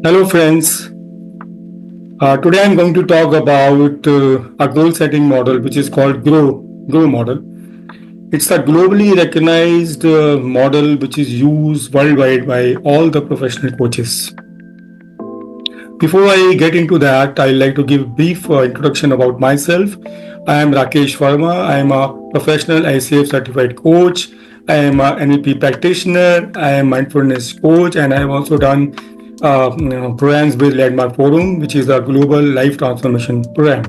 Hello, friends. Today I'm going to talk about a goal setting model which is called Grow model. It's a globally recognized model which is used worldwide by all the professional coaches. Before I get into that, I'd like to give a brief introduction about myself. I am Rakesh Verma. I am a professional ICF certified coach. I am a NLP practitioner. I am mindfulness coach, and I have also done programs with Landmark Forum, which is a global life transformation program.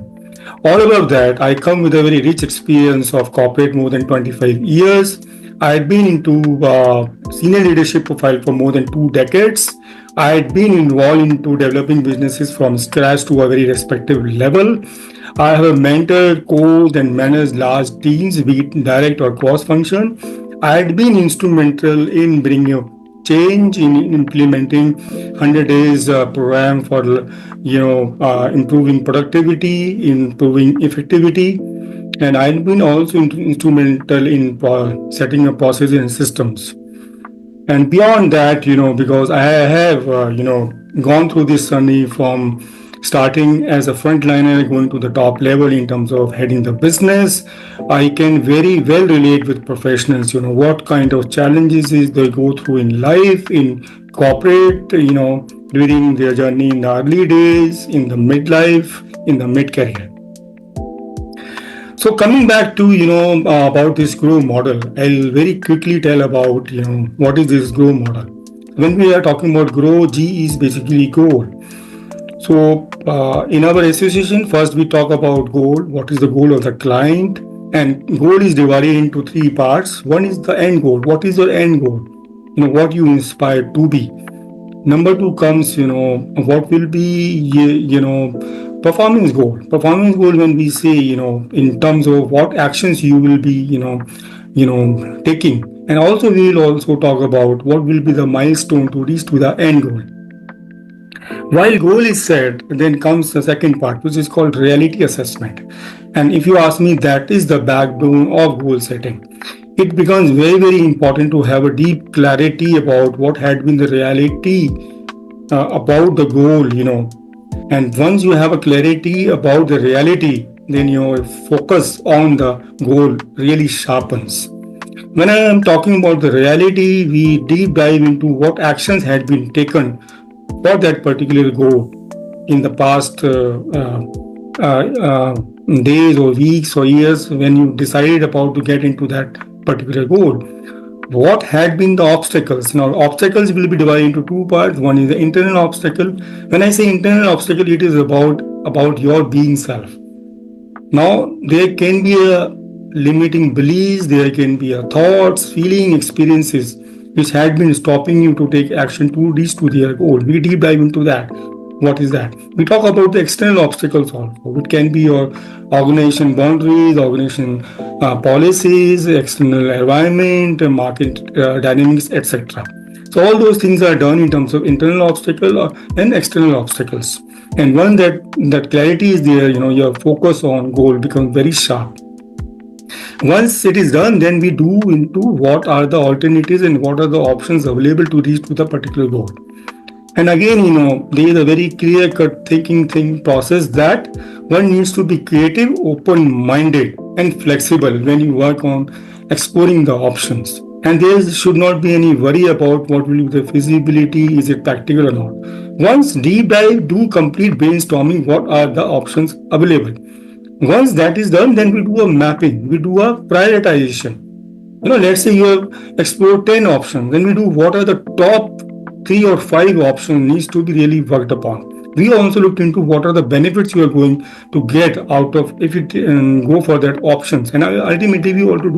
All above that, I come with a very rich experience of corporate more than 25 years. I had been into senior leadership profile for more than 2 decades. I had been involved into developing businesses from scratch to a very respective level. I have mentored, coached, and managed large teams, be it direct or cross function. I had been instrumental in bringing change in implementing 100 days program for improving productivity, improving effectivity, and I've been also instrumental in setting up processes and systems. And beyond that, because I have gone through this journey from starting as a frontliner going to the top level in terms of heading the business, I can very well relate with professionals, what kind of challenges is they go through in life, in corporate, during their journey in the early days, in the midlife, in the mid-career. So coming back to about this grow model, I'll very quickly tell about what is this grow model. When we are talking about grow, G is basically goal. So in our association, first we talk about goal. What is the goal of the client? And goal is divided into three parts. One is the end goal. What is your end goal? What you inspire to be. Number two comes, what will be, performance goal. Performance goal when we say, in terms of what actions you will be, taking. And also we will also talk about what will be the milestone to reach to the end goal. While goal is set, then comes the second part, which is called reality assessment. And if you ask me, that is the backbone of goal setting. It becomes very, very important to have a deep clarity about what had been the reality about the goal, And once you have a clarity about the reality, then your focus on the goal really sharpens. When I am talking about the reality, we deep dive into what actions had been taken for that particular goal in the past days or weeks or years when you decided about to get into that particular goal. What had been the obstacles? Now, obstacles will be divided into two parts. One is the internal obstacle. When I say internal obstacle, it is about your being self. Now, there can be a limiting beliefs, there can be a thoughts, feeling, experiences which had been stopping you to take action to reach to their goal. We deep dive into that. What is that? We talk about the external obstacles also. It can be your organization boundaries, organization policies, external environment, market dynamics, etc. So all those things are done in terms of internal obstacle and external obstacles. And when that clarity is there, your focus on goal becomes very sharp. Once it is done, then we do into what are the alternatives and what are the options available to reach to the particular goal. And again, there is a very clear-cut thinking process that one needs to be creative, open-minded, and flexible when you work on exploring the options. And there should not be any worry about what will be the feasibility, is it practical or not. Once deep dive, do complete brainstorming, what are the options available. Once that is done, then we do a mapping, we do a prioritization. Let's say you have explored 10 options, then we do what are the top 3 or 5 options needs to be really worked upon. We also looked into what are the benefits you are going to get out of if you go for that options. And ultimately, we also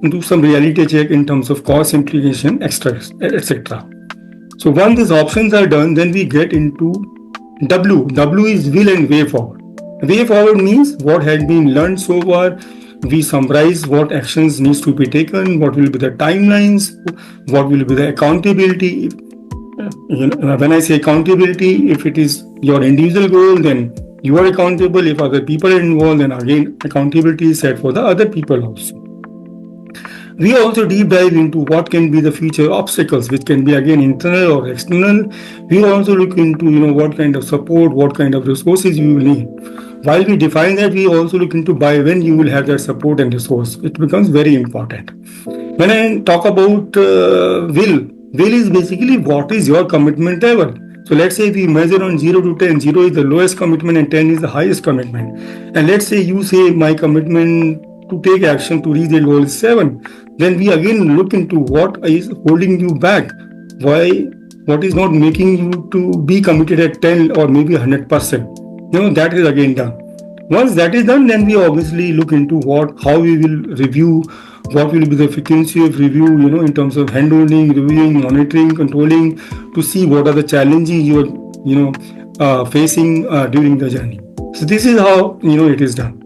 do some reality check in terms of cost implication, etc. So once these options are done, then we get into W. W is will and way forward. Way forward means what had been learned so far. We summarize what actions needs to be taken, what will be the timelines, what will be the accountability. When I say accountability, if it is your individual goal, then you are accountable. If other people are involved, then again accountability is set for the other people also. We also deep dive into what can be the future obstacles, which can be again internal or external. We also look into what kind of support, what kind of resources you will need. While we define that, we also look into by when you will have that support and resource. It becomes very important. When I talk about will is basically what is your commitment level. So let's say we measure on 0 to 10. 0 is the lowest commitment and 10 is the highest commitment. And let's say you say my commitment to take action to reach the goal is 7. Then we again look into what is holding you back. Why, what is not making you to be committed at 10 or maybe 100%. That is again done. Once that is done, then we obviously look into how we will review, what will be the frequency of review, in terms of handholding, reviewing, monitoring, controlling, to see what are the challenges you are, facing during the journey. So this is how it is done.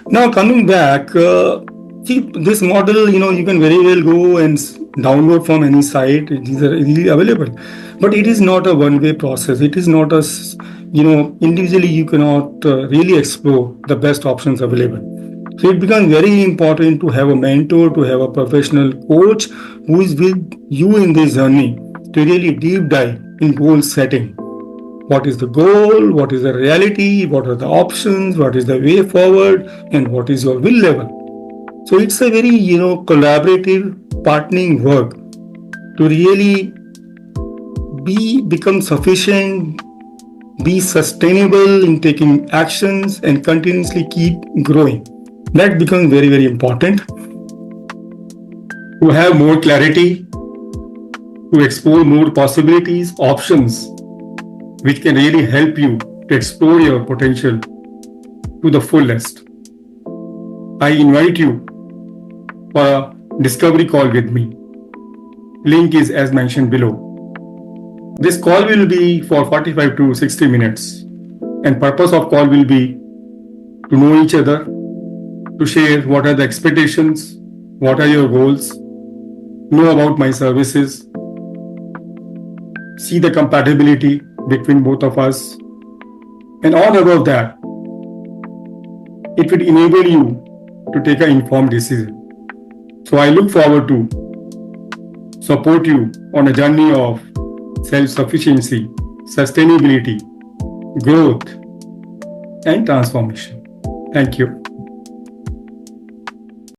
Now coming back, see this model, you can very well go and download from any site. These are easily available, but it is not a one-way process. It is not a individually you cannot really explore the best options available. So it becomes very important to have a mentor, to have a professional coach who is with you in this journey to really deep dive in goal setting. What is the goal? What is the reality? What are the options? What is the way forward? And what is your will level? So it's a very, collaborative partnering work to really become sufficient, be sustainable in taking actions and continuously keep growing. That becomes very, very important. To have more clarity, to explore more possibilities, options, which can really help you to explore your potential to the fullest. I invite you for a discovery call with me. Link is as mentioned below. This call will be for 45 to 60 minutes, and purpose of call will be to know each other, to share what are the expectations, what are your goals, know about my services, see the compatibility between both of us, and all above that, it will enable you to take an informed decision. So I look forward to support you on a journey of self-sufficiency, sustainability, growth, and transformation. Thank you.